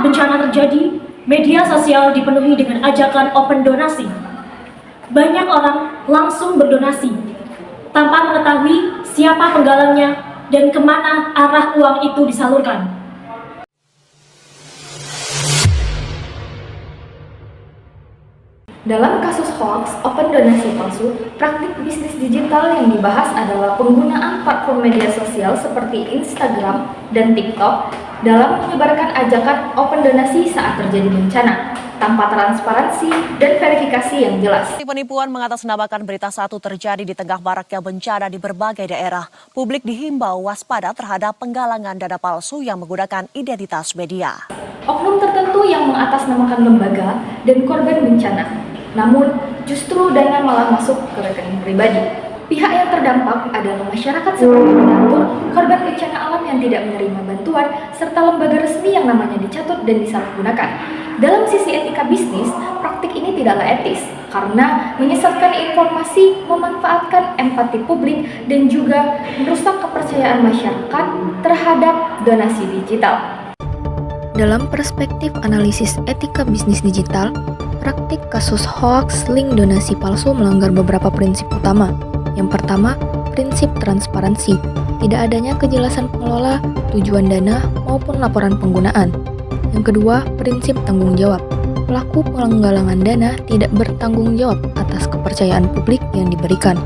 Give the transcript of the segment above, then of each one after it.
Saat bencana terjadi, media sosial dipenuhi dengan ajakan open donasi. Banyak orang langsung berdonasi, tanpa mengetahui siapa penggalangnya dan kemana arah uang itu disalurkan. Dalam kasus hoax, open donasi palsu, praktik bisnis digital yang dibahas adalah penggunaan platform media sosial seperti Instagram dan TikTok dalam menyebarkan ajakan open donasi saat terjadi bencana, tanpa transparansi dan verifikasi yang jelas. Penipuan mengatasnamakan berita satu terjadi di tengah maraknya bencana di berbagai daerah. Publik dihimbau waspada terhadap penggalangan dana palsu yang menggunakan identitas media. Oknum tertentu yang mengatasnamakan lembaga dan korban bencana. Namun, justru dana malah masuk ke rekening pribadi. Pihak yang terdampak adalah masyarakat seperti donatur, korban bencana alam yang tidak menerima bantuan, serta lembaga resmi yang namanya dicatut dan disalahgunakan. Dalam sisi etika bisnis, praktik ini tidaklah etis, karena menyesatkan informasi, memanfaatkan empati publik, dan juga merusak kepercayaan masyarakat terhadap donasi digital. Dalam perspektif analisis etika bisnis digital, praktik kasus hoaks link donasi palsu melanggar beberapa prinsip utama. Yang pertama, prinsip transparansi. Tidak adanya kejelasan pengelola, tujuan dana, maupun laporan penggunaan. Yang kedua, prinsip tanggung jawab. Pelaku penggalangan dana tidak bertanggung jawab atas kepercayaan publik yang diberikan.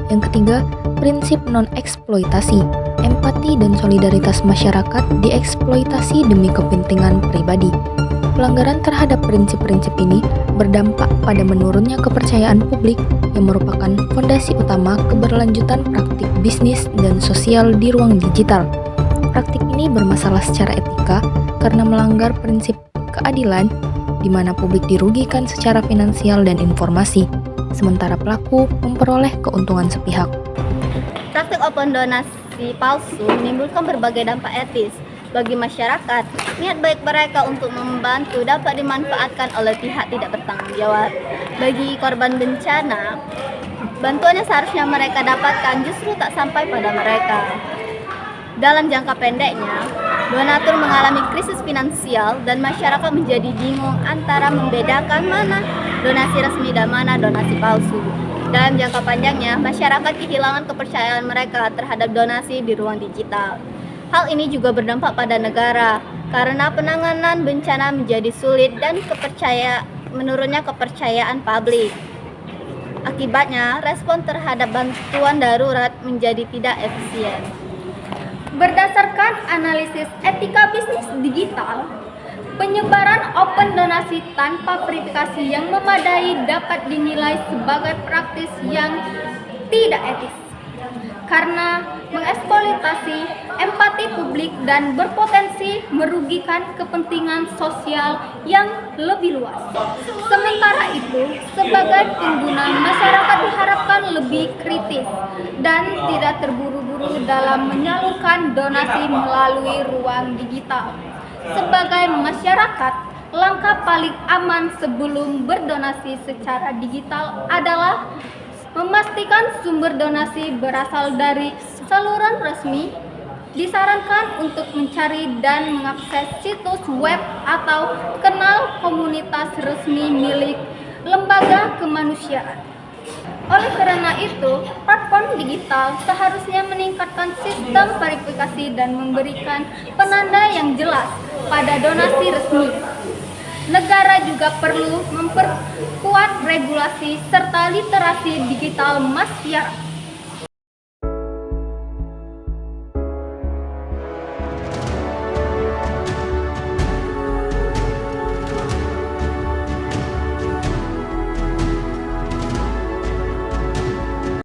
Yang ketiga, prinsip non-eksploitasi. Empati dan solidaritas masyarakat dieksploitasi demi kepentingan pribadi. Pelanggaran terhadap prinsip-prinsip ini berdampak pada menurunnya kepercayaan publik yang merupakan fondasi utama keberlanjutan praktik bisnis dan sosial di ruang digital. Praktik ini bermasalah secara etika karena melanggar prinsip keadilan di mana publik dirugikan secara finansial dan informasi, sementara pelaku memperoleh keuntungan sepihak. Praktik open donasi palsu menimbulkan berbagai dampak etis. Bagi masyarakat, niat baik mereka untuk membantu dapat dimanfaatkan oleh pihak tidak bertanggung jawab. Bagi korban bencana, bantuan yang seharusnya mereka dapatkan justru tak sampai pada mereka. Dalam jangka pendeknya, donatur mengalami krisis finansial dan masyarakat menjadi bingung antara membedakan mana donasi resmi dan mana donasi palsu. Dalam jangka panjangnya, masyarakat kehilangan kepercayaan mereka terhadap donasi di ruang digital. Hal ini juga berdampak pada negara, karena penanganan bencana menjadi sulit dan menurunnya kepercayaan publik. Akibatnya, respon terhadap bantuan darurat menjadi tidak efisien. Berdasarkan analisis etika bisnis digital, penyebaran open donasi tanpa verifikasi yang memadai dapat dinilai sebagai praktis yang tidak etis, karena mengeksploitasi empati publik dan berpotensi merugikan kepentingan sosial yang lebih luas. Sementara itu, sebagai pengguna, masyarakat diharapkan lebih kritis dan tidak terburu-buru dalam menyalurkan donasi melalui ruang digital. Sebagai masyarakat, langkah paling aman sebelum berdonasi secara digital adalah memastikan sumber donasi berasal dari saluran resmi. Disarankan untuk mencari dan mengakses situs web atau kanal komunitas resmi milik lembaga kemanusiaan. Oleh karena itu, platform digital seharusnya meningkatkan sistem verifikasi dan memberikan penanda yang jelas pada donasi resmi. Negara juga perlu memperkuat regulasi serta literasi digital masyarakat.